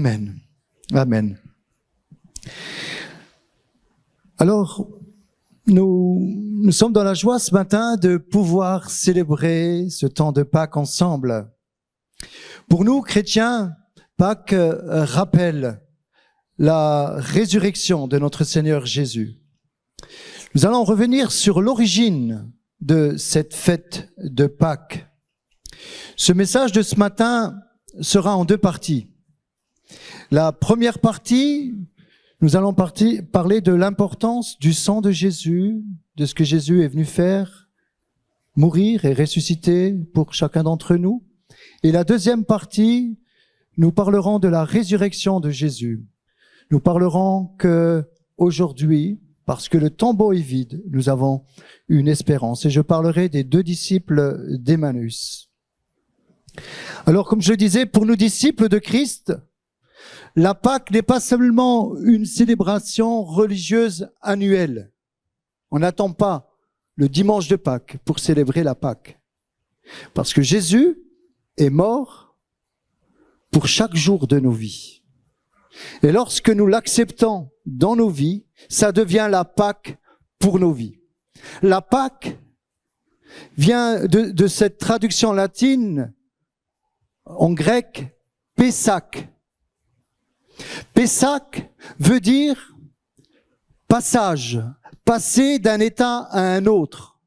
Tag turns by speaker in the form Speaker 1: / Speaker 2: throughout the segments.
Speaker 1: Amen. Amen. Alors, nous sommes dans la joie ce matin de pouvoir célébrer ce temps de Pâques ensemble. Pour nous, chrétiens, Pâques rappelle la résurrection de notre Seigneur Jésus. Nous allons revenir sur l'origine de cette fête de Pâques. Ce message de ce matin sera en deux parties. La première partie, nous allons parler de l'importance du sang de Jésus, de ce que Jésus est venu faire, mourir et ressusciter pour chacun d'entre nous. Et la deuxième partie, nous parlerons de la résurrection de Jésus. Nous parlerons que aujourd'hui, parce que le tombeau est vide, nous avons une espérance. Et je parlerai des deux disciples d'Emmaüs. Alors, comme je le disais, pour nous disciples de Christ, la Pâque n'est pas seulement une célébration religieuse annuelle. On n'attend pas le dimanche de Pâques pour célébrer la Pâque. Parce que Jésus est mort pour chaque jour de nos vies. Et lorsque nous l'acceptons dans nos vies, ça devient la Pâque pour nos vies. La Pâque vient de cette traduction latine en grec, Pessach. Pessach veut dire passage, passer d'un état à un autre.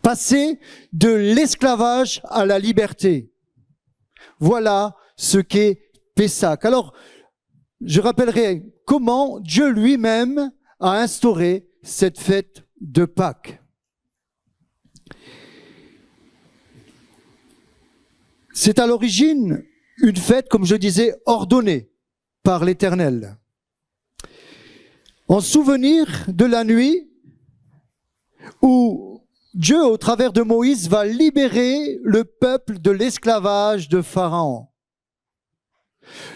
Speaker 1: Passer de l'esclavage à la liberté. Voilà ce qu'est Pessach. Alors, je rappellerai comment Dieu lui-même a instauré cette fête de Pâques. C'est à l'origine une fête, comme je disais, ordonnée par l'Éternel. En souvenir de la nuit où Dieu, au travers de Moïse, va libérer le peuple de l'esclavage de Pharaon.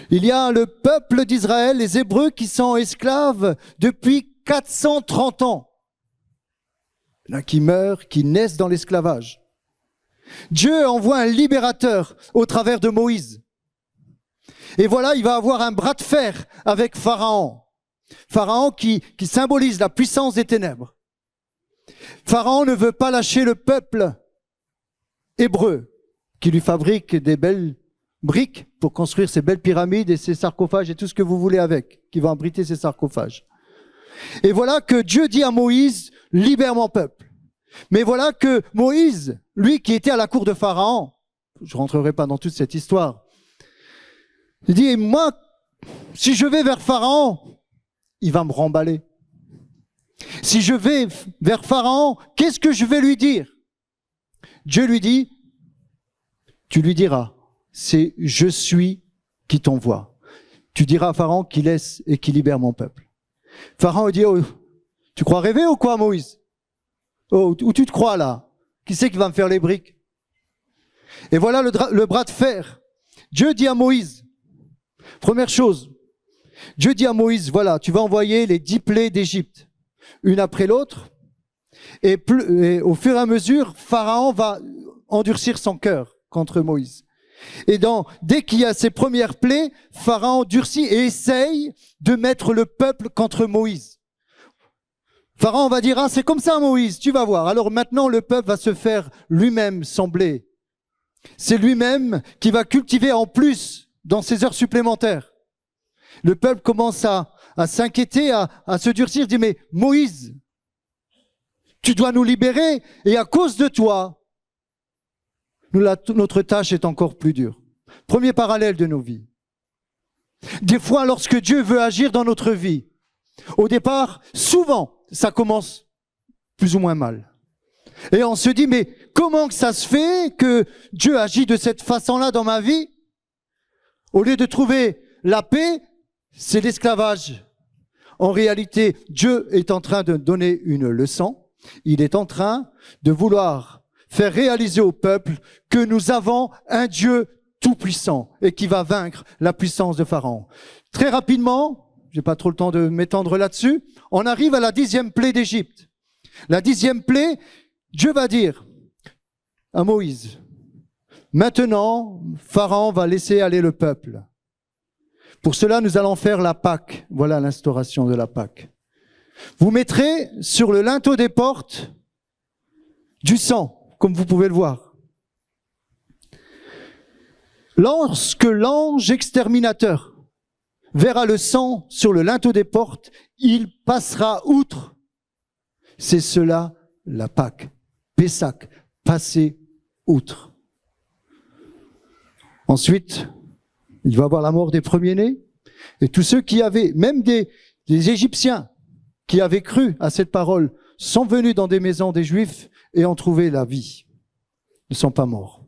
Speaker 1: Il y a le peuple d'Israël, les Hébreux, qui sont esclaves depuis 430 ans. Il y en a qui meurent, qui naissent dans l'esclavage. Dieu envoie un libérateur au travers de Moïse. Et voilà, il va avoir un bras de fer avec Pharaon. Pharaon qui symbolise la puissance des ténèbres. Pharaon ne veut pas lâcher le peuple hébreu qui lui fabrique des belles briques pour construire ces belles pyramides et ces sarcophages et tout ce que vous voulez avec, qui va abriter ces sarcophages. Et voilà que Dieu dit à Moïse, libère mon peuple. Mais voilà que Moïse, lui qui était à la cour de Pharaon, je rentrerai pas dans toute cette histoire, il dit, moi, si je vais vers Pharaon, il va me remballer. Si je vais vers Pharaon, qu'est-ce que je vais lui dire? Dieu lui dit, tu lui diras, c'est je suis qui t'envoie. Tu diras à Pharaon qu'il laisse et qu'il libère mon peuple. Pharaon dit, oh, tu crois rêver ou quoi, Moïse? Oh, où tu te crois là? Qui c'est qui va me faire les briques? Et voilà le bras de fer. Dieu dit à Moïse, première chose, Dieu dit à Moïse, voilà, tu vas envoyer les 10 plaies d'Égypte, une après l'autre, et au fur et à mesure, Pharaon va endurcir son cœur contre Moïse. Et dès qu'il y a ces premières plaies, Pharaon durcit et essaye de mettre le peuple contre Moïse. Pharaon va dire, ah, c'est comme ça Moïse, tu vas voir. Alors maintenant, le peuple va se faire lui-même sembler. C'est lui-même qui va cultiver en plus dans ses heures supplémentaires. Le peuple commence à s'inquiéter, à se durcir, dit, mais Moïse, tu dois nous libérer et à cause de toi, notre tâche est encore plus dure. Premier parallèle de nos vies. Des fois, lorsque Dieu veut agir dans notre vie, au départ, souvent, ça commence plus ou moins mal. Et on se dit, mais comment que ça se fait que Dieu agit de cette façon-là dans ma vie? Au lieu de trouver la paix, c'est l'esclavage. En réalité, Dieu est en train de donner une leçon. Il est en train de vouloir faire réaliser au peuple que nous avons un Dieu tout-puissant et qui va vaincre la puissance de Pharaon. Très rapidement, j'ai pas trop le temps de m'étendre là-dessus, on arrive à la 10e plaie d'Égypte. La 10e plaie, Dieu va dire à Moïse, maintenant, Pharaon va laisser aller le peuple. Pour cela, nous allons faire la Pâque. Voilà l'instauration de la Pâque. Vous mettrez sur le linteau des portes du sang, comme vous pouvez le voir. Lorsque l'ange exterminateur verra le sang sur le linteau des portes, il passera outre. C'est cela la Pâque. Pessach, passer outre. Ensuite, il va avoir la mort des premiers-nés. Et tous ceux qui avaient, même des Égyptiens, qui avaient cru à cette parole, sont venus dans des maisons des Juifs et ont trouvé la vie. Ils ne sont pas morts.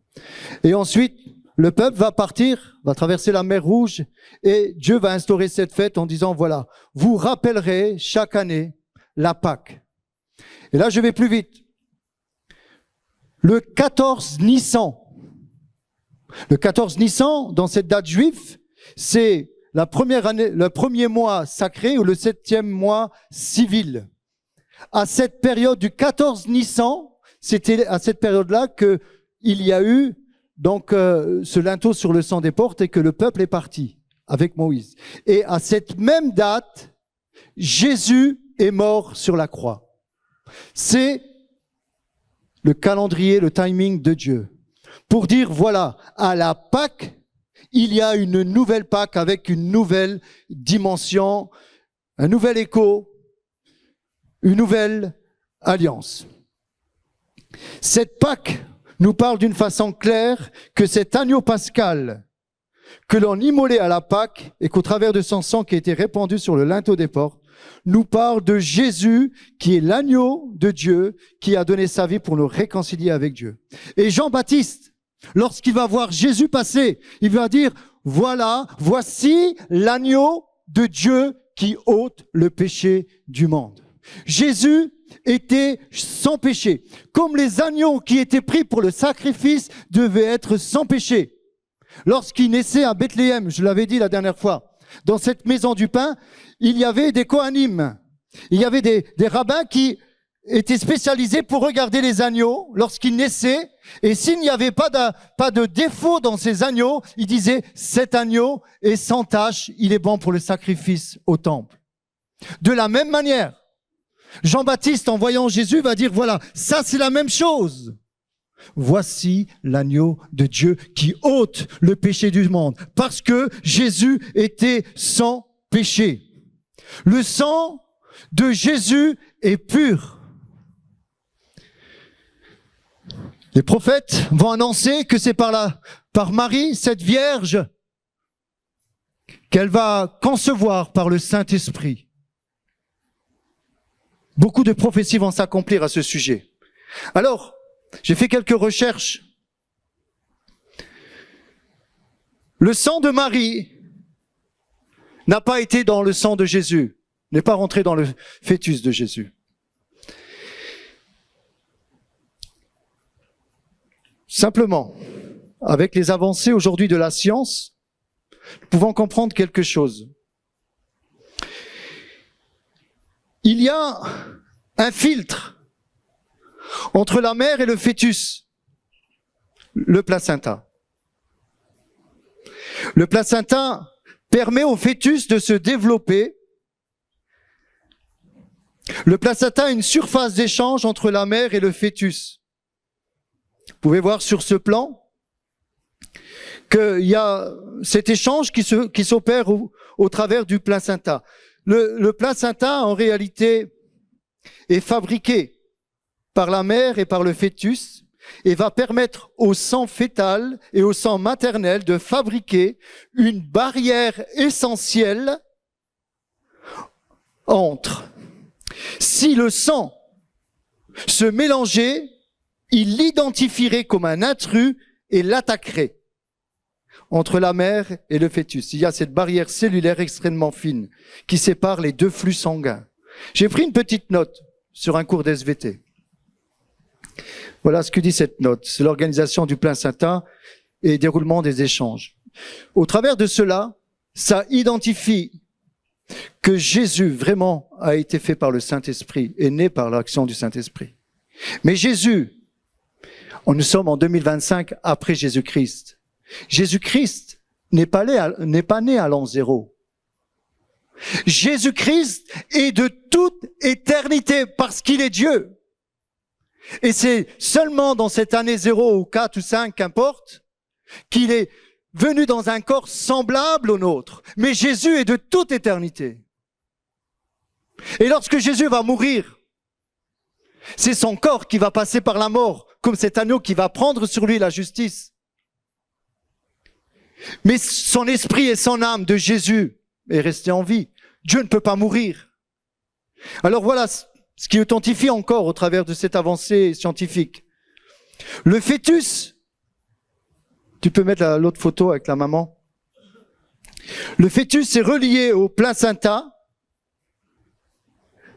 Speaker 1: Et ensuite, le peuple va partir, va traverser la mer Rouge, et Dieu va instaurer cette fête en disant, voilà, vous rappellerez chaque année la Pâque. Et là, je vais plus vite. Le 14 Nissan. Le 14 Nissan, dans cette date juive, c'est la première année, le premier mois sacré ou le 7e mois civil. À cette période du 14 Nissan, c'était à cette période-là que il y a eu donc ce linteau sur le sang des portes et que le peuple est parti avec Moïse. Et à cette même date, Jésus est mort sur la croix. C'est le calendrier, le timing de Dieu. Pour dire, voilà, à la Pâque, il y a une nouvelle Pâque avec une nouvelle dimension, un nouvel écho, une nouvelle alliance. Cette Pâque nous parle d'une façon claire que cet agneau pascal que l'on immolait à la Pâque et qu'au travers de son sang qui a été répandu sur le linteau des portes, nous parle de Jésus qui est l'agneau de Dieu qui a donné sa vie pour nous réconcilier avec Dieu. Et Jean-Baptiste, lorsqu'il va voir Jésus passer, il va dire, voilà, voici l'agneau de Dieu qui ôte le péché du monde. Jésus était sans péché, comme les agneaux qui étaient pris pour le sacrifice devaient être sans péché. Lorsqu'il naissait à Bethléem, je l'avais dit la dernière fois, dans cette maison du pain, il y avait des Kohanim. Il y avait des rabbins qui étaient spécialisés pour regarder les agneaux lorsqu'ils naissaient. Et s'il n'y avait pas de défaut dans ces agneaux, ils disaient, cet agneau est sans tache, il est bon pour le sacrifice au temple. De la même manière, Jean-Baptiste, en voyant Jésus, va dire, voilà, ça c'est la même chose. Voici l'agneau de Dieu qui ôte le péché du monde, parce que Jésus était sans péché. Le sang de Jésus est pur. Les prophètes vont annoncer que c'est par Marie, cette Vierge, qu'elle va concevoir par le Saint-Esprit. Beaucoup de prophéties vont s'accomplir à ce sujet. Alors, j'ai fait quelques recherches. Le sang de Marie n'a pas été dans le sang de Jésus, n'est pas rentré dans le fœtus de Jésus. Simplement, avec les avancées aujourd'hui de la science, nous pouvons comprendre quelque chose. Il y a un filtre entre la mère et le fœtus, le placenta. Le placenta permet au fœtus de se développer. Le placenta a une surface d'échange entre la mère et le fœtus. Vous pouvez voir sur ce plan qu'il y a cet échange qui s'opère au travers du placenta. Le placenta, en réalité, est fabriqué par la mère et par le fœtus et va permettre au sang fœtal et au sang maternel de fabriquer une barrière essentielle entre. Si le sang se mélangeait, il l'identifierait comme un intrus et l'attaquerait entre la mère et le fœtus. Il y a cette barrière cellulaire extrêmement fine qui sépare les deux flux sanguins. J'ai pris une petite note sur un cours d'SVT. Voilà ce que dit cette note. C'est l'organisation du placenta et déroulement des échanges. Au travers de cela, ça identifie que Jésus vraiment a été fait par le Saint-Esprit et né par l'action du Saint-Esprit. Mais nous sommes en 2025 après Jésus-Christ. Jésus-Christ n'est pas né à l'an zéro. Jésus-Christ est de toute éternité parce qu'il est Dieu. Et c'est seulement dans cette année 0 ou 4 ou 5, qu'importe, qu'il est venu dans un corps semblable au nôtre. Mais Jésus est de toute éternité. Et lorsque Jésus va mourir, c'est son corps qui va passer par la mort, comme cet agneau qui va prendre sur lui la justice. Mais son esprit et son âme de Jésus est resté en vie. Dieu ne peut pas mourir. Alors voilà ce qui authentifie encore au travers de cette avancée scientifique. Le fœtus, tu peux mettre l'autre photo avec la maman. Le fœtus est relié au placenta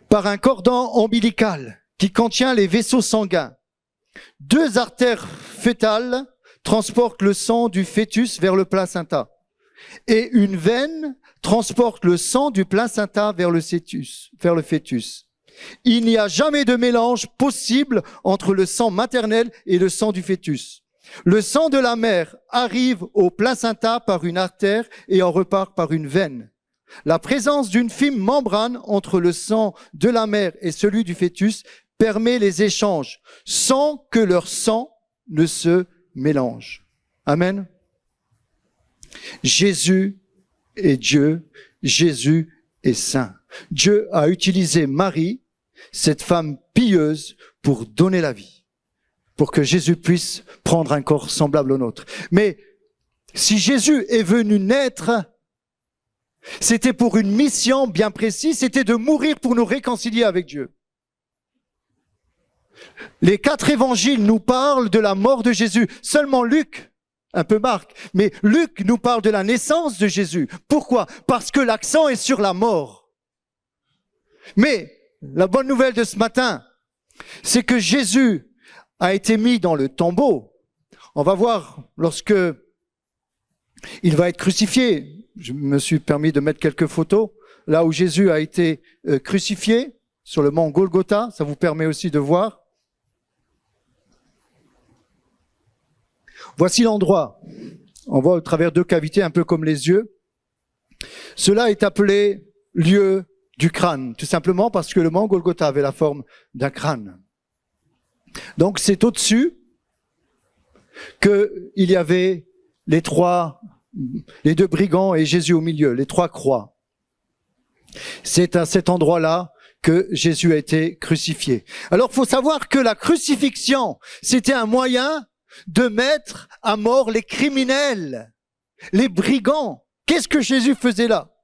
Speaker 1: par un cordon ombilical qui contient les vaisseaux sanguins. 2 artères fœtales transportent le sang du fœtus vers le placenta. Et une veine transporte le sang du placenta vers le fœtus. Il n'y a jamais de mélange possible entre le sang maternel et le sang du fœtus. Le sang de la mère arrive au placenta par une artère et en repart par une veine. La présence d'une fine membrane entre le sang de la mère et celui du fœtus permet les échanges sans que leur sang ne se mélange. Amen. Jésus est Dieu, Jésus est saint. Dieu a utilisé Marie, cette femme pieuse, pour donner la vie, pour que Jésus puisse prendre un corps semblable au nôtre. Mais si Jésus est venu naître, c'était pour une mission bien précise, c'était de mourir pour nous réconcilier avec Dieu. Les 4 évangiles nous parlent de la mort de Jésus. Seulement Luc, un peu Marc, mais Luc nous parle de la naissance de Jésus. Pourquoi? Parce que l'accent est sur la mort. Mais la bonne nouvelle de ce matin, c'est que Jésus a été mis dans le tombeau. On va voir lorsque il va être crucifié. Je me suis permis de mettre quelques photos là où Jésus a été crucifié sur le mont Golgotha. Ça vous permet aussi de voir. Voici l'endroit. On voit au travers 2 cavités, un peu comme les yeux. Cela est appelé lieu du crâne, tout simplement parce que le mont Golgotha avait la forme d'un crâne. Donc c'est au-dessus qu'il y avait les 2 brigands et Jésus au milieu, les 3 croix. C'est à cet endroit-là que Jésus a été crucifié. Alors il faut savoir que la crucifixion, c'était un moyen de mettre à mort les criminels, les brigands. Qu'est-ce que Jésus faisait là?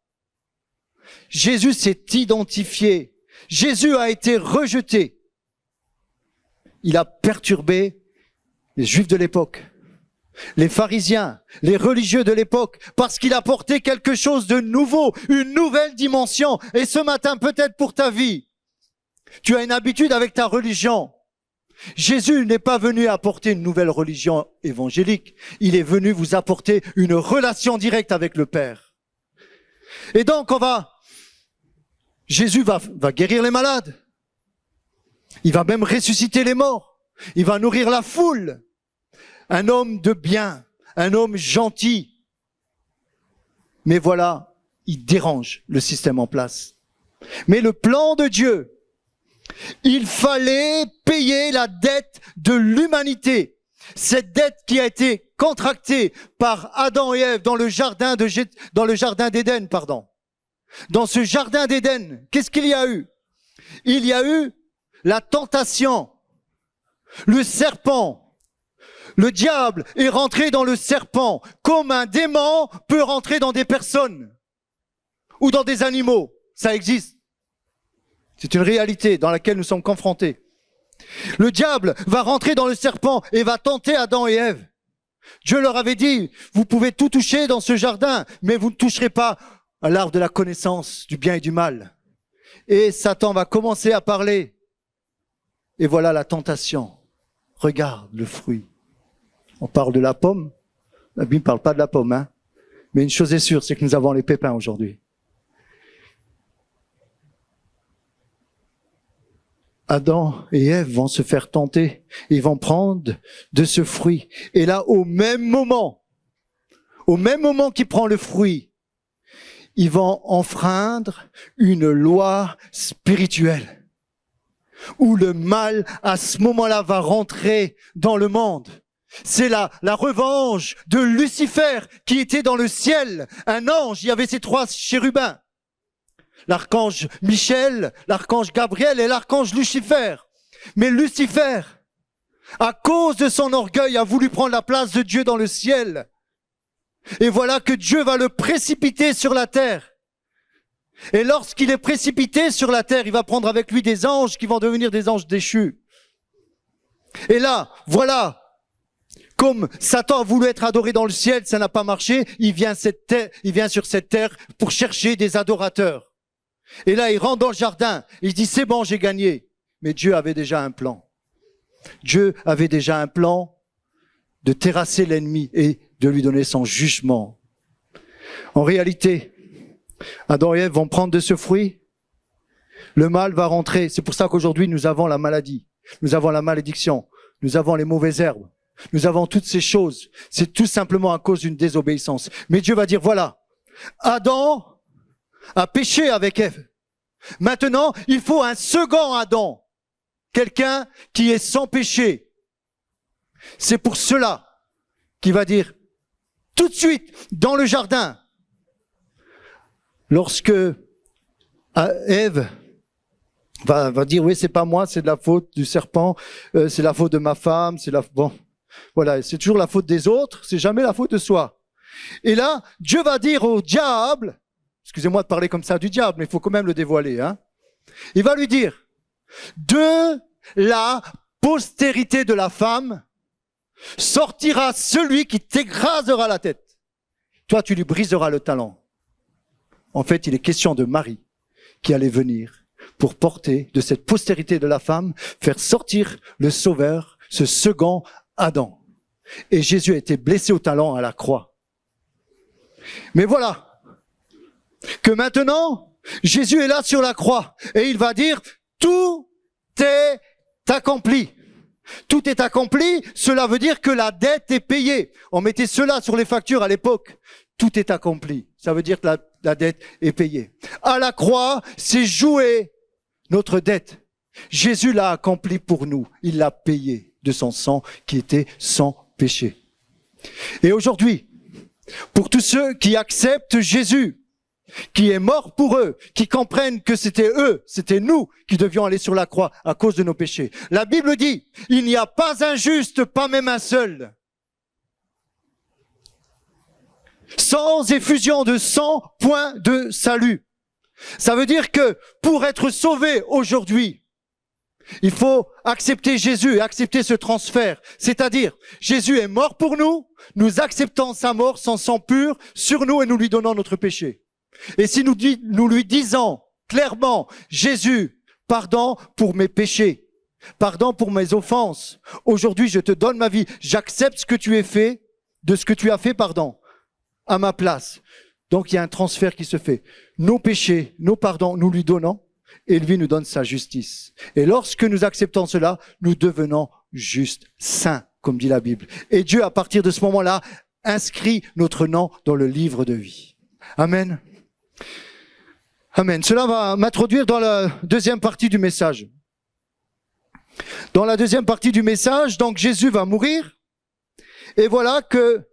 Speaker 1: Jésus s'est identifié. Jésus a été rejeté. Il a perturbé les Juifs de l'époque, les pharisiens, les religieux de l'époque, parce qu'il a porté quelque chose de nouveau, une nouvelle dimension. Et ce matin, peut-être pour ta vie, tu as une habitude avec ta religion. Jésus n'est pas venu apporter une nouvelle religion évangélique. Il est venu vous apporter une relation directe avec le Père. Et donc, Jésus va guérir les malades. Il va même ressusciter les morts. Il va nourrir la foule. Un homme de bien, un homme gentil. Mais voilà, il dérange le système en place. Mais le plan de Dieu, il fallait payer la dette de l'humanité. Cette dette qui a été contractée par Adam et Ève dans le jardin d'Éden, pardon. Dans ce jardin d'Éden, qu'est-ce qu'il y a eu? Il y a eu la tentation. Le serpent, le diable est rentré dans le serpent, comme un démon peut rentrer dans des personnes ou dans des animaux. Ça existe. C'est une réalité dans laquelle nous sommes confrontés. Le diable va rentrer dans le serpent et va tenter Adam et Ève. Dieu leur avait dit, vous pouvez tout toucher dans ce jardin, mais vous ne toucherez pas à l'arbre de la connaissance du bien et du mal. Et Satan va commencer à parler. Et voilà la tentation. Regarde le fruit. On parle de la pomme. La Bible ne parle pas de la pomme, hein. Mais une chose est sûre, c'est que nous avons les pépins aujourd'hui. Adam et Ève vont se faire tenter. Ils vont prendre de ce fruit. Et là, au même moment au même moment qu'il prend le fruit, il va enfreindre une loi spirituelle où le mal, à ce moment-là, va rentrer dans le monde. C'est la revanche de Lucifer qui était dans le ciel, un ange. Il y avait ces 3 chérubins, l'archange Michel, l'archange Gabriel et l'archange Lucifer. Mais Lucifer, à cause de son orgueil, a voulu prendre la place de Dieu dans le ciel. Et voilà que Dieu va le précipiter sur la terre. Et lorsqu'il est précipité sur la terre, il va prendre avec lui des anges qui vont devenir des anges déchus. Et là, voilà, comme Satan a voulu être adoré dans le ciel, ça n'a pas marché, il vient sur cette terre pour chercher des adorateurs. Et là, il rentre dans le jardin, il dit, c'est bon, j'ai gagné. Mais Dieu avait déjà un plan. Dieu avait déjà un plan de terrasser l'ennemi et de lui donner son jugement. En réalité, Adam et Ève vont prendre de ce fruit, le mal va rentrer. C'est pour ça qu'aujourd'hui, nous avons la maladie, nous avons la malédiction, nous avons les mauvaises herbes, nous avons toutes ces choses. C'est tout simplement à cause d'une désobéissance. Mais Dieu va dire, voilà, Adam a péché avec Ève. Maintenant, il faut un second Adam. Quelqu'un qui est sans péché. C'est pour cela qu'il va dire, tout de suite, dans le jardin, lorsque Ève va dire, oui, c'est pas moi, c'est de la faute du serpent, c'est la faute de ma femme, voilà, c'est toujours la faute des autres, c'est jamais la faute de soi. Et là, Dieu va dire au diable, excusez-moi de parler comme ça du diable, mais il faut quand même le dévoiler, hein. Il va lui dire, de la postérité de la femme sortira celui qui t'écrasera la tête. Toi, tu lui briseras le talon. En fait, il est question de Marie qui allait venir pour porter de cette postérité de la femme, faire sortir le Sauveur, ce second Adam. Et Jésus a été blessé au talon à la croix. Mais voilà que maintenant, Jésus est là sur la croix et il va dire, tout est accompli. Tout est accompli, cela veut dire que la dette est payée. On mettait cela sur les factures à l'époque. Tout est accompli. Ça veut dire que la dette est payée. À la croix, c'est joué notre dette. Jésus l'a accompli pour nous. Il l'a payé de son sang qui était sans péché. Et aujourd'hui, pour tous ceux qui acceptent Jésus, qui est mort pour eux, qui comprennent que c'était eux, c'était nous qui devions aller sur la croix à cause de nos péchés. La Bible dit, il n'y a pas un juste, pas même un seul. Sans effusion de sang, point de salut. Ça veut dire que pour être sauvé aujourd'hui, il faut accepter Jésus et accepter ce transfert. C'est-à-dire, Jésus est mort pour nous, nous acceptons sa mort, son sang pur sur nous et nous lui donnons notre péché. Et si nous lui disons clairement, Jésus, pardon pour mes péchés, pardon pour mes offenses, aujourd'hui je te donne ma vie, j'accepte ce que tu as fait, pardon, à ma place. Donc il y a un transfert qui se fait. Nos péchés, nos pardons, nous lui donnons, et lui nous donne sa justice. Et lorsque nous acceptons cela, nous devenons justes, saints, comme dit la Bible. Et Dieu, à partir de ce moment-là, inscrit notre nom dans le livre de vie. Amen. Amen. Cela va m'introduire dans la deuxième partie du message. Dans la deuxième partie du message, donc Jésus va mourir. Et voilà que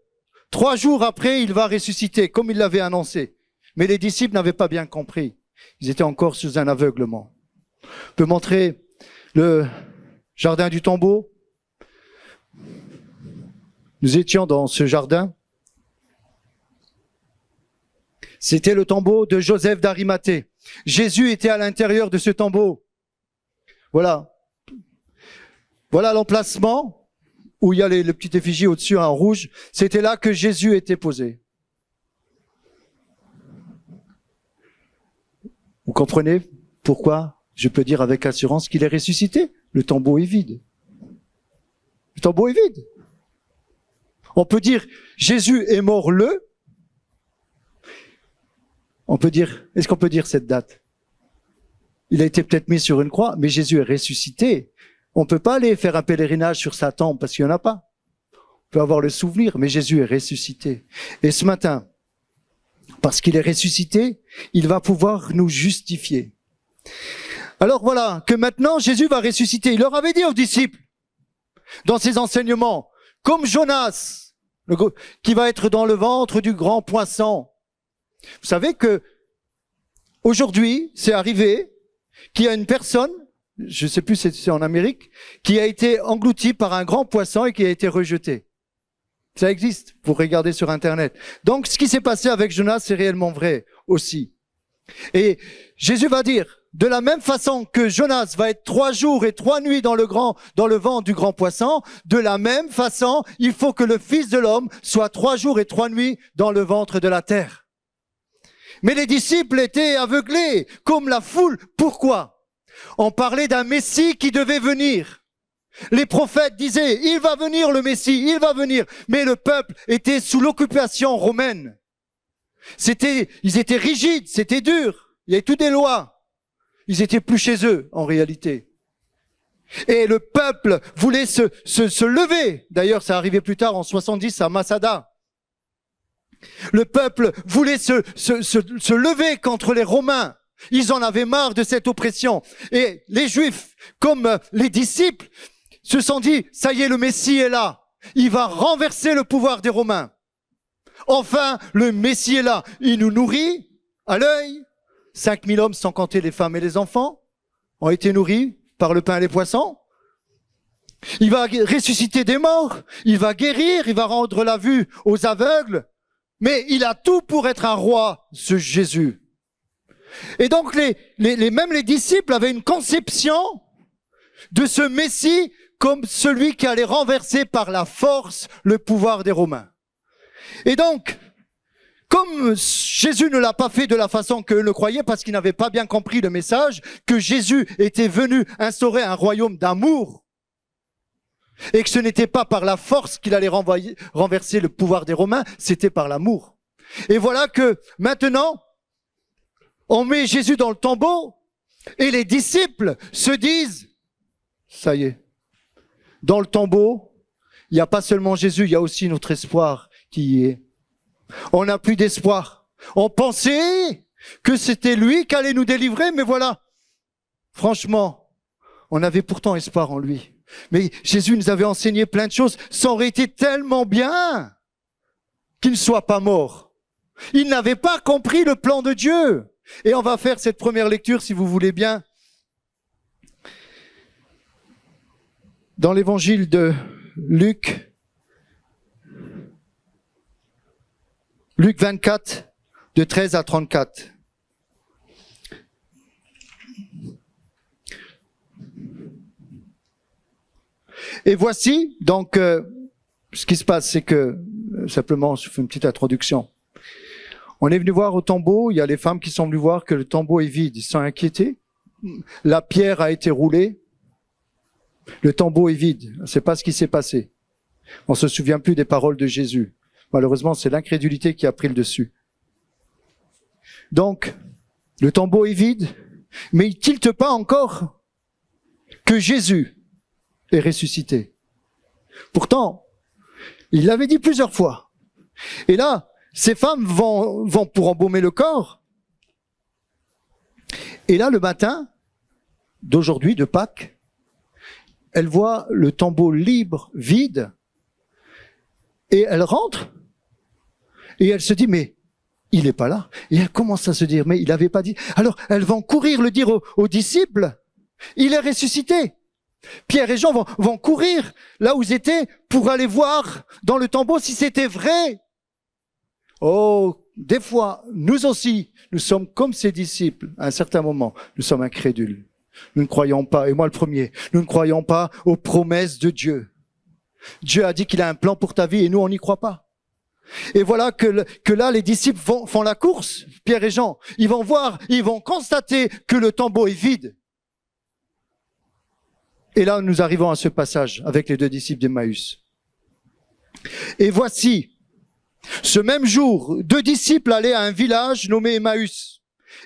Speaker 1: 3 jours après, il va ressusciter, comme il l'avait annoncé. Mais les disciples n'avaient pas bien compris. Ils étaient encore sous un aveuglement. On peut montrer le jardin du tombeau. Nous étions dans ce jardin. C'était le tombeau de Joseph d'Arimathée. Jésus était à l'intérieur de ce tombeau. Voilà. Voilà l'emplacement où il y a le petit effigie au-dessus en rouge. C'était là que Jésus était posé. Vous comprenez pourquoi je peux dire avec assurance qu'il est ressuscité? Le tombeau est vide. Le tombeau est vide. On peut dire Jésus est mort le. Est-ce qu'on peut dire cette date? Il a été peut-être mis sur une croix, mais Jésus est ressuscité. On ne peut pas aller faire un pèlerinage sur sa tombe parce qu'il n'y en a pas. peut avoir le souvenir, mais Jésus est ressuscité. Et ce matin, parce qu'il est ressuscité, il va pouvoir nous justifier. Alors voilà, que maintenant Jésus va ressusciter. Il leur avait dit aux disciples, dans ses enseignements, comme Jonas, qui va être dans le ventre du grand poisson. Vous savez que aujourd'hui, c'est arrivé qu'il y a une personne, je ne sais plus si c'est en Amérique, qui a été engloutie par un grand poisson et qui a été rejeté. Ça existe, vous regardez sur Internet. Donc, ce qui s'est passé avec Jonas, c'est réellement vrai aussi. Et Jésus va dire, de la même façon que Jonas va être 3 jours et 3 nuits dans le vent du grand poisson, de la même façon, il faut que le Fils de l'homme soit 3 jours et 3 nuits dans le ventre de la terre. Mais les disciples étaient aveuglés, comme la foule. Pourquoi? On parlait d'un Messie qui devait venir. Les prophètes disaient, il va venir le Messie, il va venir. Mais le peuple était sous l'occupation romaine. Ils étaient rigides, c'était dur. Il y avait toutes des lois. Ils étaient plus chez eux, en réalité. Et le peuple voulait se lever. D'ailleurs, ça arrivait plus tard en 70 à Masada. Le peuple voulait se lever contre les Romains. Ils en avaient marre de cette oppression. Et les Juifs, comme les disciples, se sont dit, ça y est, le Messie est là. Il va renverser le pouvoir des Romains. Enfin, le Messie est là. Il nous nourrit à l'œil. 5000 hommes, sans compter les femmes et les enfants, ont été nourris par le pain et les poissons. Il va ressusciter des morts. Il va guérir. Il va rendre la vue aux aveugles. Mais il a tout pour être un roi, ce Jésus. Et donc, même les disciples avaient une conception de ce Messie comme celui qui allait renverser par la force le pouvoir des Romains. Et donc, comme Jésus ne l'a pas fait de la façon qu'eux le croyaient, parce qu'ils n'avaient pas bien compris le message, que Jésus était venu instaurer un royaume d'amour, et que ce n'était pas par la force qu'il allait renverser le pouvoir des Romains, c'était par l'amour. Et voilà que maintenant, on met Jésus dans le tombeau, et les disciples se disent, ça y est, dans le tombeau, il n'y a pas seulement Jésus, il y a aussi notre espoir qui y est. On n'a plus d'espoir. On pensait que c'était lui qui allait nous délivrer, mais voilà. Franchement, on avait pourtant espoir en lui. Mais Jésus nous avait enseigné plein de choses. Ça aurait été tellement bien qu'il ne soit pas mort. Il n'avait pas compris le plan de Dieu. Et on va faire cette première lecture, si vous voulez bien. Dans l'évangile de Luc 24, de 13 à 34. Et voici, donc, ce qui se passe, c'est que, simplement, je fais une petite introduction. On est venu voir au tombeau, il y a les femmes qui sont venues voir que le tombeau est vide, ils sont inquiétés. La pierre a été roulée. Le tombeau est vide. On ne sait pas ce qui s'est passé. On se souvient plus des paroles de Jésus. Malheureusement, c'est l'incrédulité qui a pris le dessus. Donc, le tombeau est vide, mais il tilte pas encore que Jésus est ressuscité. Pourtant, il l'avait dit plusieurs fois. Et là, ces femmes vont pour embaumer le corps. Et là, le matin d'aujourd'hui, de Pâques, elle voit le tombeau libre, vide, et elle rentre, et elle se dit, mais il n'est pas là. Et elle commence à se dire, mais il n'avait pas dit. Alors, elles vont courir le dire aux disciples, il est ressuscité. Pierre et Jean vont courir là où ils étaient pour aller voir dans le tombeau si c'était vrai. Oh, des fois, nous aussi, nous sommes comme ces disciples. À un certain moment, nous sommes incrédules. Nous ne croyons pas, et moi le premier, nous ne croyons pas aux promesses de Dieu. Dieu a dit qu'il a un plan pour ta vie et nous, on n'y croit pas. Et voilà que là, les disciples font la course, Pierre et Jean. Ils vont voir, ils vont constater que le tombeau est vide. Et là, nous arrivons à ce passage avec les 2 disciples d'Emmaüs. Et voici, ce même jour, 2 disciples allaient à un village nommé Emmaüs,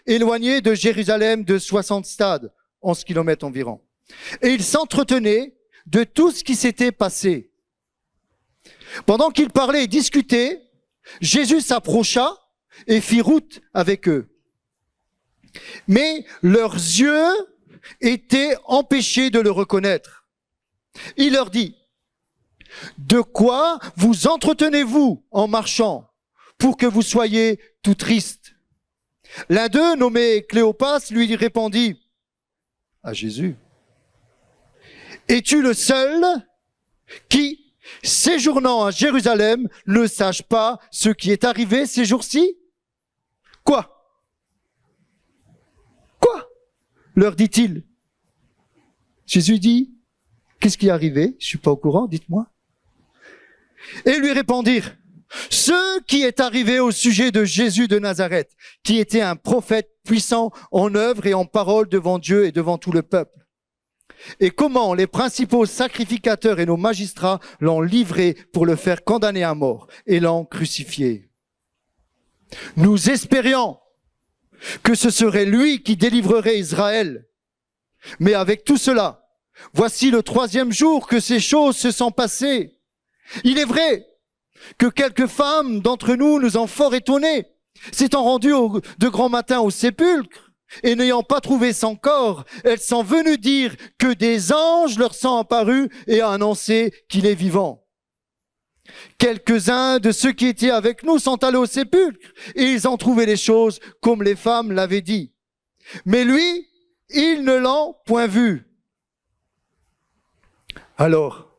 Speaker 1: éloigné de Jérusalem de 60 stades, 11 kilomètres environ. Et ils s'entretenaient de tout ce qui s'était passé. Pendant qu'ils parlaient et discutaient, Jésus s'approcha et fit route avec eux. Mais leurs yeux étaient empêchés de le reconnaître. Il leur dit, « De quoi vous entretenez-vous en marchant pour que vous soyez tout tristes ?» L'un d'eux, nommé Cléopas, lui répondit à Jésus, « Es-tu le seul qui, séjournant à Jérusalem, ne sache pas ce qui est arrivé ces jours-ci ?» Quoi ? Quoi ? Leur dit-il. Jésus dit, qu'est-ce qui est arrivé ? Je suis pas au courant, dites-moi. Et lui répondirent, ce qui est arrivé au sujet de Jésus de Nazareth, qui était un prophète puissant en œuvre et en parole devant Dieu et devant tout le peuple. Et comment les principaux sacrificateurs et nos magistrats l'ont livré pour le faire condamner à mort et l'ont crucifié. Nous espérions que ce serait lui qui délivrerait Israël. Mais avec tout cela, voici le 3e jour que ces choses se sont passées. Il est vrai que quelques femmes d'entre nous nous ont fort étonnés, s'étant rendues de grand matin au sépulcre, et n'ayant pas trouvé son corps, elles sont venues dire que des anges leur sont apparus et ont annoncé qu'il est vivant. Quelques-uns de ceux qui étaient avec nous sont allés au sépulcre et ils ont trouvé les choses comme les femmes l'avaient dit. Mais lui, ils ne l'ont point vu. Alors,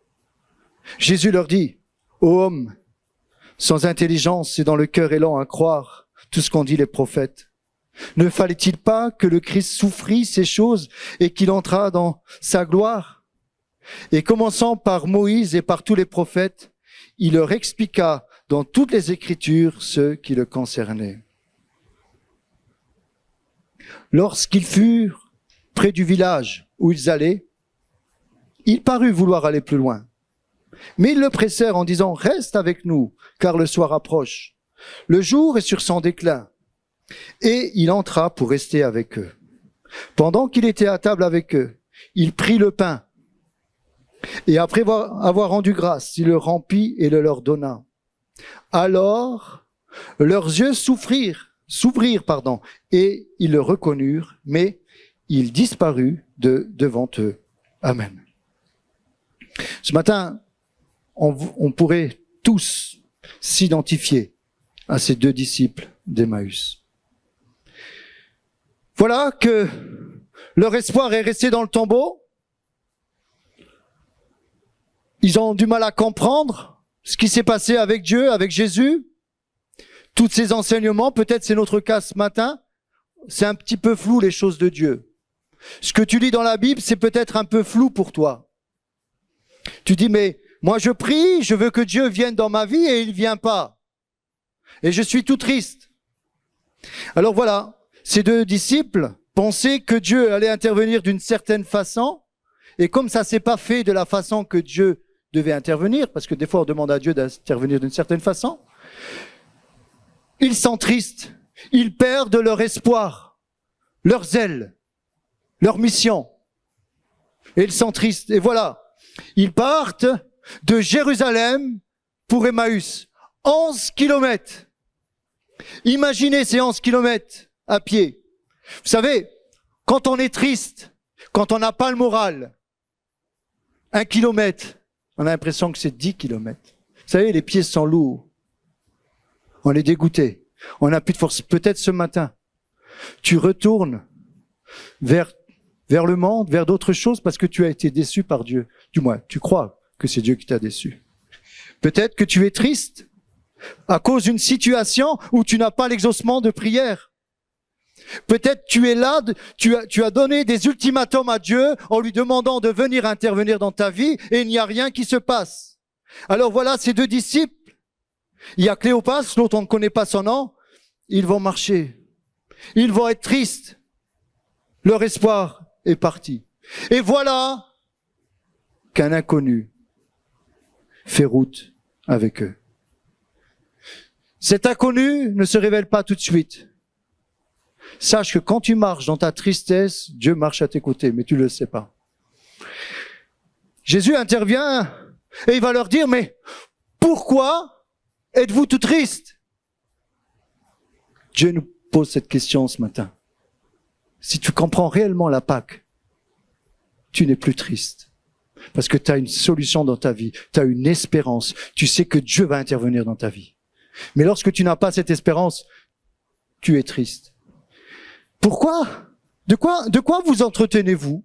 Speaker 1: Jésus leur dit, « Ô homme, sans intelligence et dans le cœur élan à croire tout ce qu'ont dit les prophètes, ne fallait-il pas que le Christ souffrit ces choses et qu'il entrât dans sa gloire ?» Et commençant par Moïse et par tous les prophètes, il leur expliqua dans toutes les Écritures ce qui le concernait. Lorsqu'ils furent près du village où ils allaient, il parut vouloir aller plus loin. Mais ils le pressèrent en disant « Reste avec nous, car le soir approche. Le jour est sur son déclin. » Et il entra pour rester avec eux. Pendant qu'il était à table avec eux, il prit le pain. Et après avoir rendu grâce, il le remplit et le leur donna. Alors, leurs yeux s'ouvrirent, et ils le reconnurent, mais il disparut devant eux. Amen. Ce matin, on pourrait tous s'identifier à ces 2 disciples d'Emmaüs. Voilà que leur espoir est resté dans le tombeau. Ils ont du mal à comprendre ce qui s'est passé avec Dieu, avec Jésus. Tous ces enseignements, peut-être c'est notre cas ce matin, c'est un petit peu flou les choses de Dieu. Ce que tu lis dans la Bible, c'est peut-être un peu flou pour toi. Tu dis, mais moi je prie, je veux que Dieu vienne dans ma vie et il ne vient pas. Et je suis tout triste. Alors voilà, ces 2 disciples pensaient que Dieu allait intervenir d'une certaine façon, et comme ça s'est pas fait de la façon que Dieu devait intervenir, parce que des fois on demande à Dieu d'intervenir d'une certaine façon, ils sont tristes, ils perdent leur espoir, leur zèle, leur mission, et ils sont tristes. Et voilà, ils partent de Jérusalem pour Emmaüs, 11 kilomètres. Imaginez ces 11 kilomètres à pied. Vous savez, quand on est triste, quand on n'a pas le moral, 1 kilomètre, on a l'impression que c'est 10 kilomètres. Vous savez, les pieds sont lourds. On est dégoûté. On n'a plus de force. Peut-être ce matin, tu retournes vers le monde, vers d'autres choses parce que tu as été déçu par Dieu. Du moins, tu crois que c'est Dieu qui t'a déçu. Peut-être que tu es triste à cause d'une situation où tu n'as pas l'exaucement de prière. Peut-être tu es là, tu as donné des ultimatums à Dieu en lui demandant de venir intervenir dans ta vie et il n'y a rien qui se passe. Alors voilà ces 2 disciples. Il y a Cléopas, l'autre on ne connaît pas son nom. Ils vont marcher. Ils vont être tristes. Leur espoir est parti. Et voilà qu'un inconnu fait route avec eux. Cet inconnu ne se révèle pas tout de suite. Sache que quand tu marches dans ta tristesse, Dieu marche à tes côtés, mais tu ne le sais pas. Jésus intervient et il va leur dire, mais pourquoi êtes-vous tout triste? Dieu nous pose cette question ce matin. Si tu comprends réellement la Pâque, tu n'es plus triste. Parce que tu as une solution dans ta vie, tu as une espérance, tu sais que Dieu va intervenir dans ta vie. Mais lorsque tu n'as pas cette espérance, tu es triste. Pourquoi? De quoi vous entretenez-vous?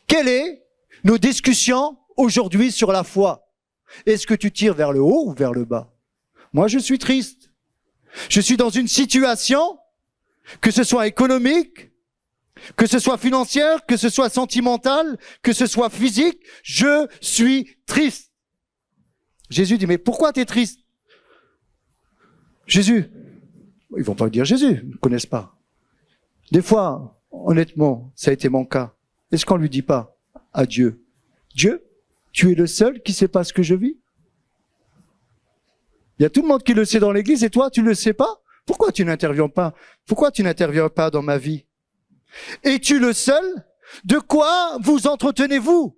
Speaker 1: Quelles sont nos discussions aujourd'hui sur la foi? Est-ce que tu tires vers le haut ou vers le bas? Moi, je suis triste. Je suis dans une situation, que ce soit économique, que ce soit financière, que ce soit sentimentale, que ce soit physique, je suis triste. Jésus dit, mais pourquoi tu es triste? Jésus, ils vont pas dire Jésus, ils ne connaissent pas. Des fois, honnêtement, ça a été mon cas. Est-ce qu'on lui dit pas à Dieu, Dieu, tu es le seul qui sait pas ce que je vis? Il y a tout le monde qui le sait dans l'église et toi, tu le sais pas? Pourquoi tu n'interviens pas? Pourquoi tu n'interviens pas dans ma vie? Es-tu le seul? De quoi vous entretenez-vous?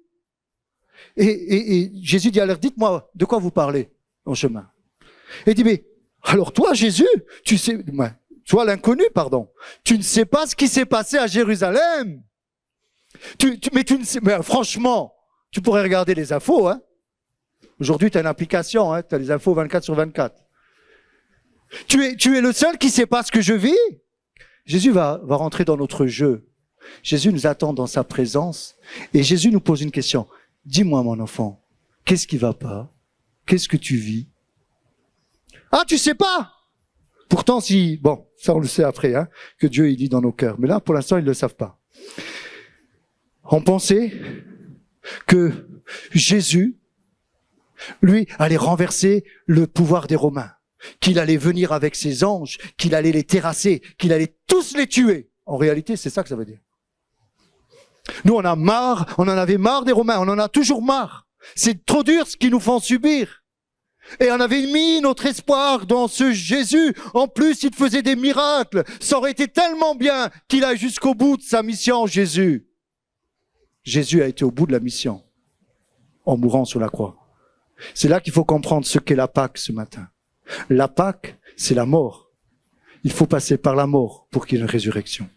Speaker 1: Et Jésus dit alors, dites-moi, de quoi vous parlez en chemin? Et il dit, mais alors toi, Jésus, tu sais, toi l'inconnu, pardon, tu ne sais pas ce qui s'est passé à Jérusalem. Mais tu ne sais, mais franchement, tu pourrais regarder les infos, hein. Aujourd'hui, tu as une application, hein, tu as les infos 24/24. Tu es le seul qui ne sait pas ce que je vis. Jésus va rentrer dans notre jeu. Jésus nous attend dans sa présence. Et Jésus nous pose une question. Dis-moi, mon enfant, qu'est-ce qui va pas? Qu'est-ce que tu vis? Ah, tu sais pas? Pourtant, bon, ça on le sait après, hein, que Dieu il dit dans nos cœurs. Mais là, pour l'instant, ils ne le savent pas. On pensait que Jésus, lui, allait renverser le pouvoir des Romains, qu'il allait venir avec ses anges, qu'il allait les terrasser, qu'il allait tous les tuer. En réalité, c'est ça que ça veut dire. Nous, on en avait marre des Romains, on en a toujours marre. C'est trop dur ce qu'ils nous font subir. Et on avait mis notre espoir dans ce Jésus. En plus, il faisait des miracles. Ça aurait été tellement bien qu'il aille jusqu'au bout de sa mission, Jésus. Jésus a été au bout de la mission, en mourant sur la croix. C'est là qu'il faut comprendre ce qu'est la Pâque ce matin. La Pâque, c'est la mort. Il faut passer par la mort pour qu'il y ait une résurrection.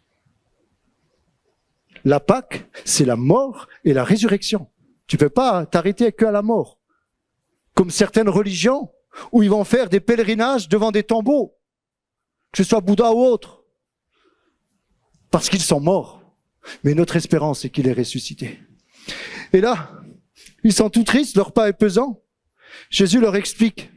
Speaker 1: La Pâque, c'est la mort et la résurrection. Tu peux pas t'arrêter qu'à la mort. Comme certaines religions, où ils vont faire des pèlerinages devant des tombeaux, que ce soit Bouddha ou autre, parce qu'ils sont morts. Mais notre espérance, c'est qu'il est ressuscité. Et là, ils sont tout tristes, leur pas est pesant. Jésus leur explique.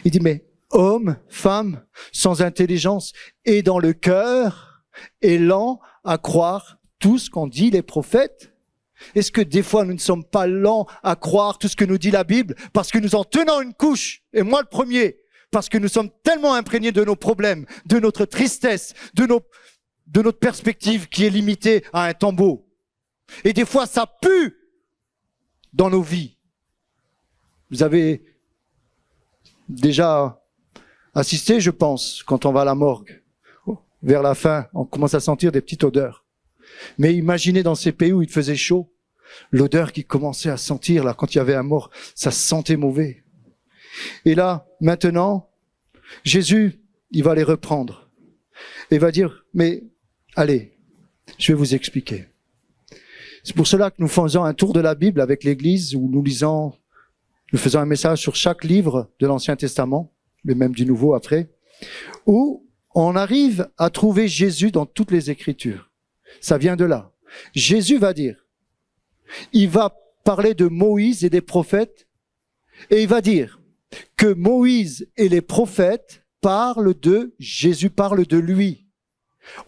Speaker 1: Il dit, mais homme, femme, sans intelligence, et dans le cœur, est lent à croire tout ce qu'ont dit les prophètes. Est-ce que des fois nous ne sommes pas lents à croire tout ce que nous dit la Bible parce que nous en tenons une couche, et moi le premier, parce que nous sommes tellement imprégnés de nos problèmes, de notre tristesse, de notre perspective qui est limitée à un tombeau. Et des fois ça pue dans nos vies. Vous avez déjà assisté, je pense, quand on va à la morgue. Vers la fin, on commence à sentir des petites odeurs. Mais imaginez dans ces pays où il faisait chaud, l'odeur qui commençait à sentir là quand il y avait un mort, ça sentait mauvais. Et là, maintenant, Jésus, il va les reprendre. Et va dire, mais allez, je vais vous expliquer. C'est pour cela que nous faisons un tour de la Bible avec l'Église où nous faisons un message sur chaque livre de l'Ancien Testament, mais même du Nouveau après, où on arrive à trouver Jésus dans toutes les Écritures. Ça vient de là. Jésus va dire, il va parler de Moïse et des prophètes, et il va dire que Moïse et les prophètes parlent de Jésus, parlent de lui.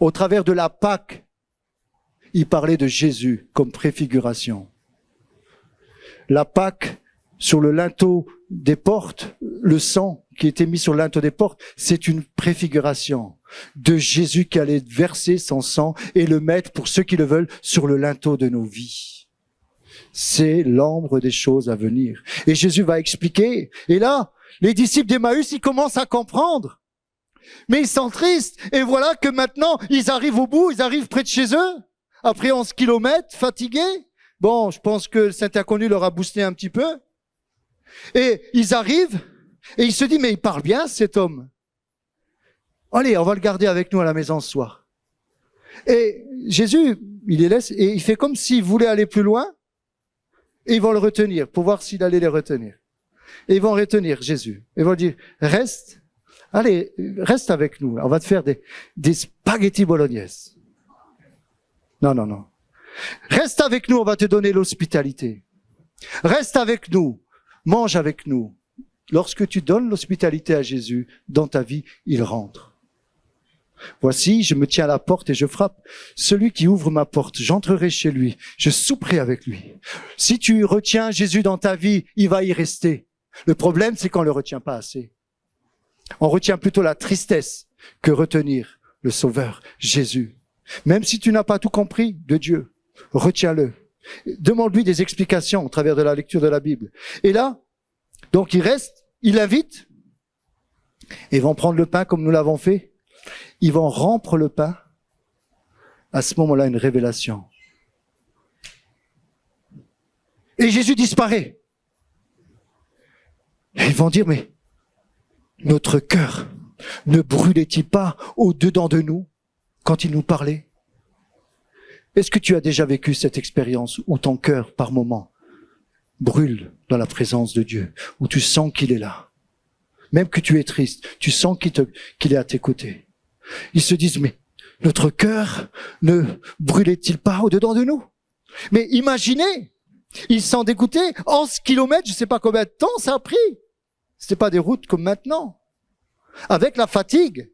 Speaker 1: Au travers de la Pâque, il parlait de Jésus comme préfiguration. La Pâque, sur le linteau des portes, le sang qui était mis sur le linteau des portes, c'est une préfiguration de Jésus qui allait verser son sang et le mettre, pour ceux qui le veulent, sur le linteau de nos vies. C'est l'ombre des choses à venir. Et Jésus va expliquer. Et là, les disciples d'Emmaüs, ils commencent à comprendre. Mais ils sont tristes. Et voilà que maintenant, ils arrivent au bout, ils arrivent près de chez eux. Après 11 kilomètres, fatigués. Bon, je pense que le Saint-Inconnu leur a boosté un petit peu. Et ils arrivent, et il se dit, mais il parle bien cet homme. Allez, on va le garder avec nous à la maison ce soir. Et Jésus, il les laisse, et il fait comme s'il voulait aller plus loin, et ils vont le retenir, pour voir s'il allait les retenir. Et ils vont retenir Jésus. Ils vont dire, reste, allez, reste avec nous, on va te faire des spaghettis bolognaises. Non, non, non. Reste avec nous, on va te donner l'hospitalité. Reste avec nous, mange avec nous. Lorsque tu donnes l'hospitalité à Jésus, dans ta vie, il rentre. Voici, je me tiens à la porte et je frappe. Celui qui ouvre ma porte, j'entrerai chez lui, je souperai avec lui. Si tu retiens Jésus dans ta vie, il va y rester. Le problème, c'est qu'on ne le retient pas assez. On retient plutôt la tristesse que retenir le Sauveur, Jésus. Même si tu n'as pas tout compris de Dieu, retiens-le. Demande-lui des explications au travers de la lecture de la Bible. Et là, donc il reste, il l'invite, et ils vont prendre le pain comme nous l'avons fait. Ils vont rompre le pain. À ce moment-là, une révélation. Et Jésus disparaît. Et ils vont dire, mais notre cœur ne brûlait-il pas au-dedans de nous quand il nous parlait? Est-ce que tu as déjà vécu cette expérience où ton cœur, par moment, brûle dans la présence de Dieu, où tu sens qu'il est là? Même que tu es triste, tu sens qu'il est à tes côtés. Ils se disent, mais notre cœur ne brûlait-il pas au-dedans de nous? Mais imaginez, ils s'en dégoûtaient, 11 kilomètres, je ne sais pas combien de temps ça a pris. C'était pas des routes comme maintenant, avec la fatigue.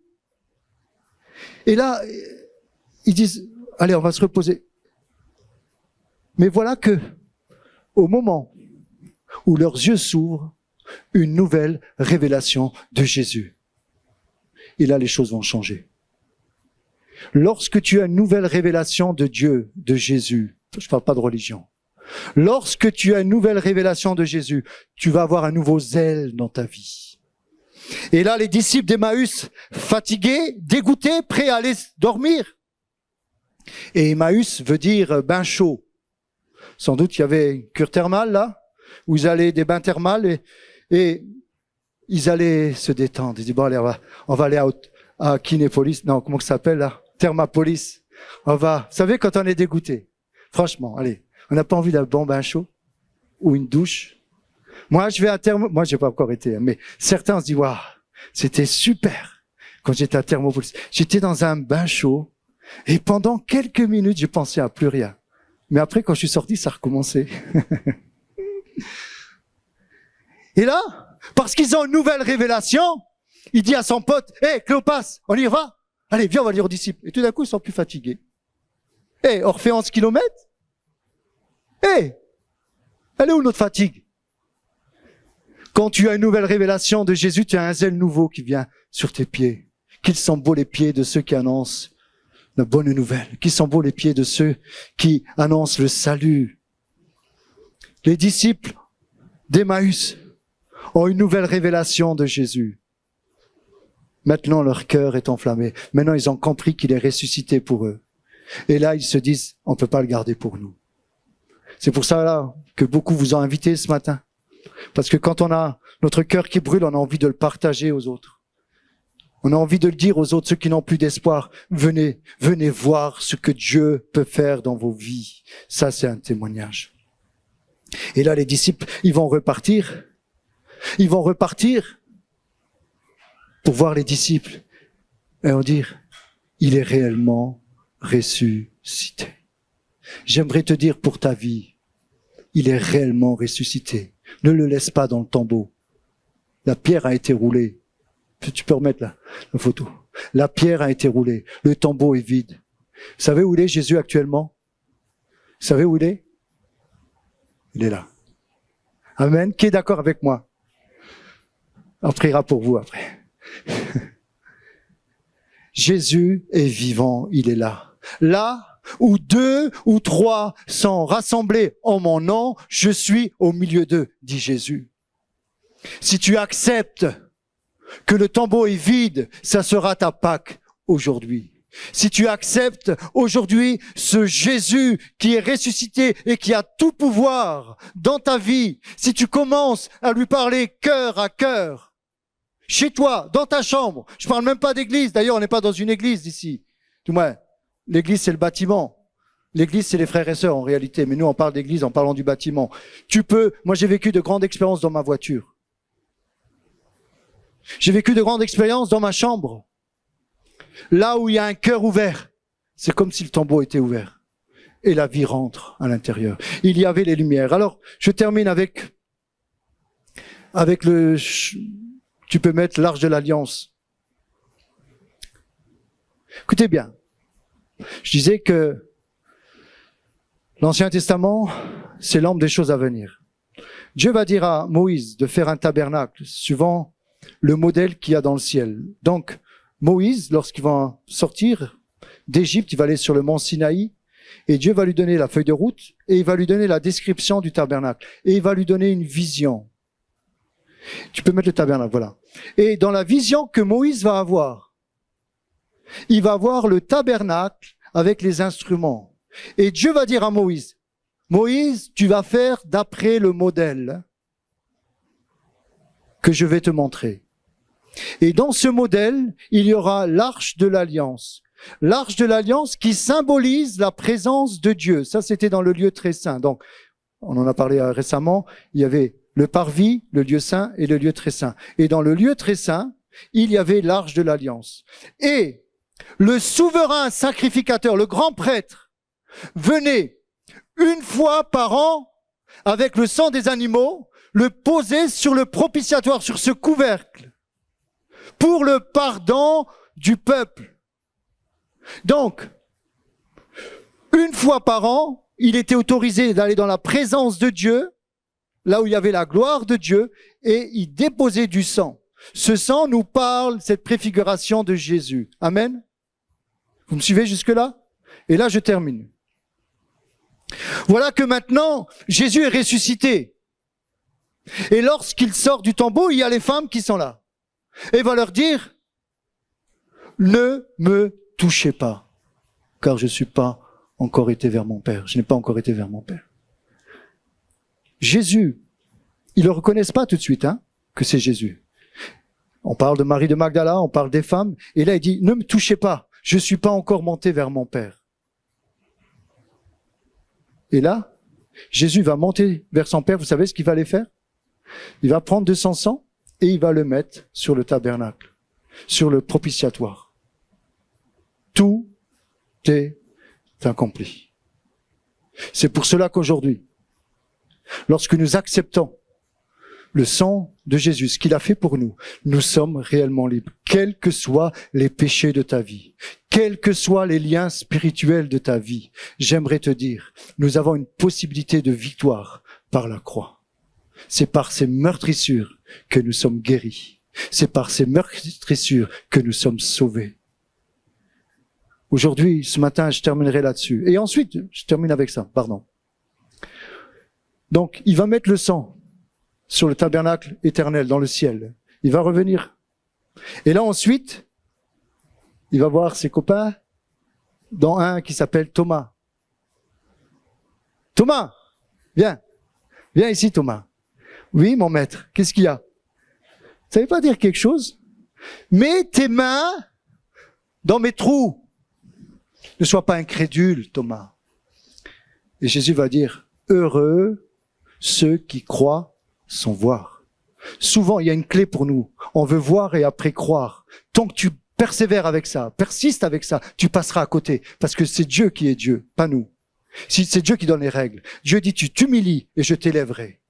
Speaker 1: Et là, ils disent, allez, on va se reposer. Mais voilà que, au moment où leurs yeux s'ouvrent, une nouvelle révélation de Jésus. Et là, les choses vont changer. Lorsque tu as une nouvelle révélation de Dieu, de Jésus, je ne parle pas de religion. Lorsque tu as une nouvelle révélation de Jésus, tu vas avoir un nouveau zèle dans ta vie. Et là, les disciples d'Emmaüs, fatigués, dégoûtés, prêts à aller dormir. Et Emmaüs veut dire bain chaud. Sans doute, il y avait une cure thermale là, où ils allaient des bains thermales et ils allaient se détendre. Ils disent, bon, allez, on va aller à Kinépolis. Non, comment ça s'appelle là? Thermapolis. Vous savez, quand on est dégoûté. Franchement, allez. On n'a pas envie d'un bon bain chaud? Ou une douche? Moi, je vais à moi, j'ai pas encore été, mais certains se disent, waouh, c'était super. Quand j'étais à Thermopolis. J'étais dans un bain chaud. Et pendant quelques minutes, je pensais à plus rien. Mais après, quand je suis sorti, ça recommençait. Et là, parce qu'ils ont une nouvelle révélation, il dit à son pote, hé, Cléopas, on y va? Allez, viens, on va dire aux disciples. Et tout d'un coup, ils sont plus fatigués. Hé, on refait 11 kilomètres? Hé, elle est où notre fatigue? Quand tu as une nouvelle révélation de Jésus, tu as un zèle nouveau qui vient sur tes pieds. Qu'ils sont beaux les pieds de ceux qui annoncent la bonne nouvelle. Qu'ils sont beaux les pieds de ceux qui annoncent le salut. Les disciples d'Emmaüs ont une nouvelle révélation de Jésus. Maintenant, leur cœur est enflammé. Maintenant, ils ont compris qu'il est ressuscité pour eux. Et là, ils se disent, on ne peut pas le garder pour nous. C'est pour ça là que beaucoup vous ont invité ce matin. Parce que quand on a notre cœur qui brûle, on a envie de le partager aux autres. On a envie de le dire aux autres, ceux qui n'ont plus d'espoir. Venez voir ce que Dieu peut faire dans vos vies. Ça, c'est un témoignage. Et là, les disciples, ils vont repartir. Ils vont repartir pour voir les disciples. Et on dire, il est réellement ressuscité. J'aimerais te dire pour ta vie, il est réellement ressuscité. Ne le laisse pas dans le tombeau. La pierre a été roulée. Tu peux remettre la photo. La pierre a été roulée. Le tombeau est vide. Vous savez où il est Jésus actuellement? Vous savez où il est? Il est là. Amen. Qui est d'accord avec moi? On priera pour vous après. Jésus est vivant, il est là. Là où 2 ou 3 sont rassemblés en mon nom, je suis au milieu d'eux, dit Jésus. Si tu acceptes que le tombeau est vide, ça sera ta Pâque aujourd'hui. si tu acceptes aujourd'hui ce Jésus qui est ressuscité et qui a tout pouvoir dans ta vie, si tu commences à lui parler cœur à cœur, chez toi, dans ta chambre, je parle même pas d'église, d'ailleurs on n'est pas dans une église ici, du moins, l'église c'est le bâtiment. L'église, c'est les frères et sœurs en réalité, mais nous on parle d'église en parlant du bâtiment. Moi j'ai vécu de grandes expériences dans ma voiture. J'ai vécu de grandes expériences dans ma chambre. Là où il y a un cœur ouvert, c'est comme si le tombeau était ouvert. Et la vie rentre à l'intérieur. Il y avait les lumières. Alors, je termine avec tu peux mettre l'arche de l'alliance. Écoutez bien. Je disais que l'Ancien Testament, c'est l'ombre des choses à venir. Dieu va dire à Moïse de faire un tabernacle suivant le modèle qu'il y a dans le ciel. Donc, Moïse, lorsqu'il va sortir d'Égypte, il va aller sur le mont Sinaï et Dieu va lui donner la feuille de route et il va lui donner la description du tabernacle et il va lui donner une vision. Tu peux mettre le tabernacle, voilà. Et dans la vision que Moïse va avoir, il va voir le tabernacle avec les instruments. Et Dieu va dire à Moïse, Moïse, tu vas faire d'après le modèle que je vais te montrer. Et dans ce modèle, il y aura l'arche de l'alliance. L'arche de l'alliance qui symbolise la présence de Dieu. Ça, c'était dans le lieu très saint. Donc, on en a parlé récemment, il y avait le parvis, le lieu saint et le lieu très saint. Et dans le lieu très saint, il y avait l'arche de l'alliance. Et le souverain sacrificateur, le grand prêtre, venait une fois par an, avec le sang des animaux, le poser sur le propitiatoire, sur ce couvercle, pour le pardon du peuple. Donc, une fois par an, il était autorisé d'aller dans la présence de Dieu, là où il y avait la gloire de Dieu, et il déposait du sang. Ce sang nous parle, cette préfiguration de Jésus. Amen. Vous me suivez jusque-là? Et là, je termine. Voilà que maintenant, Jésus est ressuscité. Et lorsqu'il sort du tombeau, il y a les femmes qui sont là. Et il va leur dire, ne me touchez pas, car je suis pas encore été vers mon Père. Je n'ai pas encore été vers mon Père. Jésus, ils le reconnaissent pas tout de suite, que c'est Jésus. On parle de Marie de Magdala, on parle des femmes, et là il dit, ne me touchez pas, je suis pas encore monté vers mon Père. Et là, Jésus va monter vers son Père. Vous savez ce qu'il va aller faire? Il va prendre de son sang et il va le mettre sur le tabernacle, sur le propitiatoire. Tout est accompli. C'est pour cela qu'aujourd'hui, lorsque nous acceptons le sang de Jésus, ce qu'il a fait pour nous, nous sommes réellement libres, quels que soient les péchés de ta vie, quels que soient les liens spirituels de ta vie. J'aimerais te dire, nous avons une possibilité de victoire par la croix. C'est par ces meurtrissures que nous sommes guéris. C'est par ces meurtrissures que nous sommes sauvés. Aujourd'hui, ce matin, je terminerai là-dessus. Et ensuite, je termine avec ça, pardon. Donc, il va mettre le sang sur le tabernacle éternel dans le ciel. Il va revenir. Et là ensuite, il va voir ses copains, dont un qui s'appelle Thomas. Thomas, viens. Viens ici, Thomas. Oui, mon maître, qu'est-ce qu'il y a? Ça veut pas dire quelque chose? Mets tes mains dans mes trous. Ne sois pas incrédule, Thomas. Et Jésus va dire, heureux ceux qui croient sans voir. Souvent, il y a une clé pour nous. On veut voir et après croire. Tant que tu persévères avec ça, persistes avec ça, tu passeras à côté. Parce que c'est Dieu qui est Dieu, pas nous. Si c'est Dieu qui donne les règles. Dieu dit, tu t'humilies et je t'élèverai.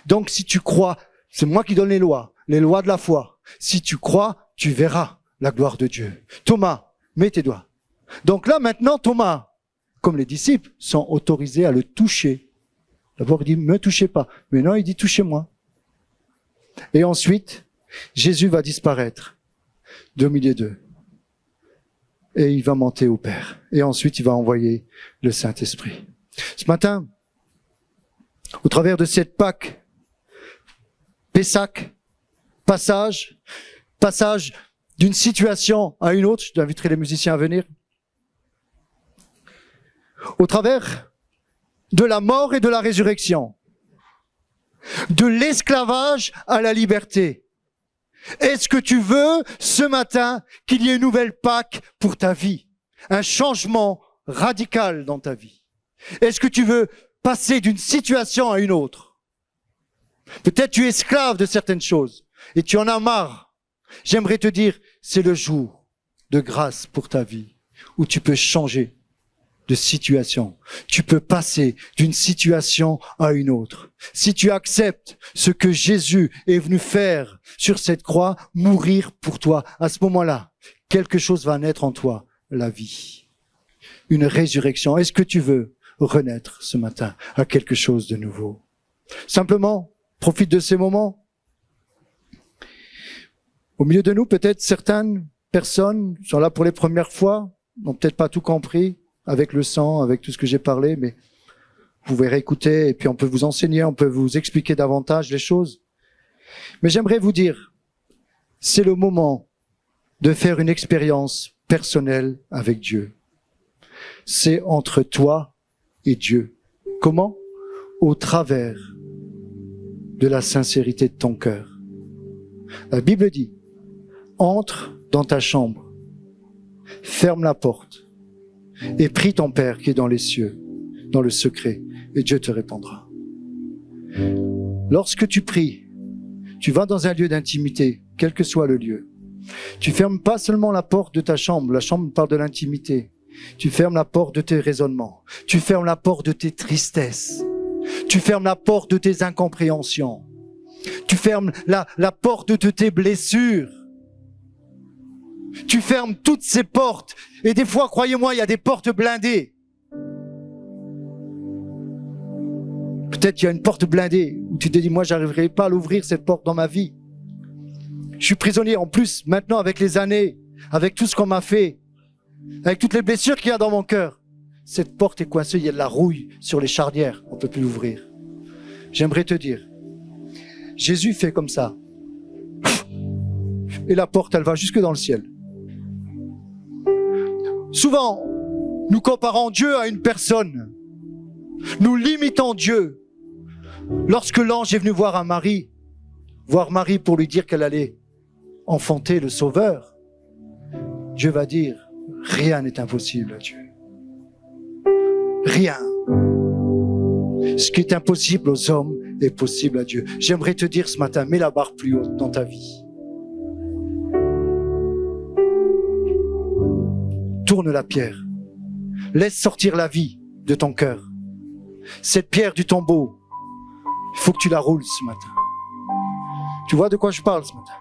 Speaker 1: Donc, si tu crois, c'est moi qui donne les lois de la foi. Si tu crois, tu verras la gloire de Dieu. Thomas, mets tes doigts. Donc là, maintenant, Thomas, comme les disciples, sont autorisés à le toucher. D'abord, il dit, me touchez pas. Mais non, il dit, touchez-moi. Et ensuite, Jésus va disparaître de milieu d'eux. Et il va monter au Père. Et ensuite, il va envoyer le Saint-Esprit. Ce matin, au travers de cette Pâque, Pessac, passage d'une situation à une autre, je t'inviterai les musiciens à venir, au travers de la mort et de la résurrection, de l'esclavage à la liberté. Est-ce que tu veux ce matin qu'il y ait une nouvelle Pâque pour ta vie, un changement radical dans ta vie? Est-ce que tu veux passer d'une situation à une autre? Peut-être tu es esclave de certaines choses et tu en as marre. J'aimerais te dire, c'est le jour de grâce pour ta vie où tu peux changer de situation. Tu peux passer d'une situation à une autre. Si tu acceptes ce que Jésus est venu faire sur cette croix, mourir pour toi, à ce moment-là, quelque chose va naître en toi, la vie. Une résurrection. Est-ce que tu veux renaître ce matin à quelque chose de nouveau? Simplement, profite de ces moments. Au milieu de nous, peut-être certaines personnes sont là pour les premières fois, n'ont peut-être pas tout compris avec le sang, avec tout ce que j'ai parlé, mais vous pouvez réécouter et puis on peut vous enseigner, on peut vous expliquer davantage les choses. Mais j'aimerais vous dire, c'est le moment de faire une expérience personnelle avec Dieu. C'est entre toi et Dieu. Comment? Au travers de la sincérité de ton cœur. La Bible dit, entre dans ta chambre, ferme la porte et prie ton Père qui est dans les cieux, dans le secret, et Dieu te répondra. Lorsque tu pries, tu vas dans un lieu d'intimité, quel que soit le lieu. Tu fermes pas seulement la porte de ta chambre, la chambre parle de l'intimité. Tu fermes la porte de tes raisonnements, tu fermes la porte de tes tristesses, tu fermes la porte de tes incompréhensions, tu fermes la porte de tes blessures. Tu fermes toutes ces portes. Et des fois, croyez-moi, il y a des portes blindées. Peut-être qu'il y a une porte blindée où tu te dis, moi, j'arriverai pas à l'ouvrir, cette porte dans ma vie. Je suis prisonnier. En plus, maintenant, avec les années, avec tout ce qu'on m'a fait, avec toutes les blessures qu'il y a dans mon cœur, cette porte est coincée, il y a de la rouille sur les charnières. On ne peut plus l'ouvrir. J'aimerais te dire, Jésus fait comme ça. Et la porte, elle va jusque dans le ciel. Souvent, nous comparons Dieu à une personne. Nous limitons Dieu. Lorsque l'ange est venu voir Marie pour lui dire qu'elle allait enfanter le Sauveur, Dieu va dire, rien n'est impossible à Dieu. Rien. Ce qui est impossible aux hommes est possible à Dieu. J'aimerais te dire ce matin, mets la barre plus haute dans ta vie. Tourne la pierre. Laisse sortir la vie de ton cœur. Cette pierre du tombeau, il faut que tu la roules ce matin. Tu vois de quoi je parle ce matin?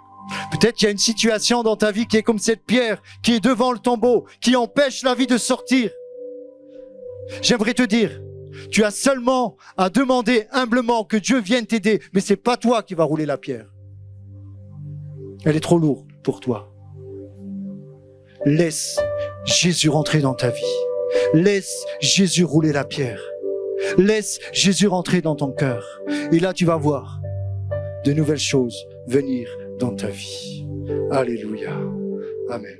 Speaker 1: Peut-être qu'il y a une situation dans ta vie qui est comme cette pierre, qui est devant le tombeau, qui empêche la vie de sortir. J'aimerais te dire, tu as seulement à demander humblement que Dieu vienne t'aider, mais c'est pas toi qui vas rouler la pierre. Elle est trop lourde pour toi. Laisse Jésus rentrer dans ta vie. Laisse Jésus rouler la pierre. Laisse Jésus rentrer dans ton cœur. Et là, tu vas voir de nouvelles choses venir dans ta vie. Alléluia. Amen.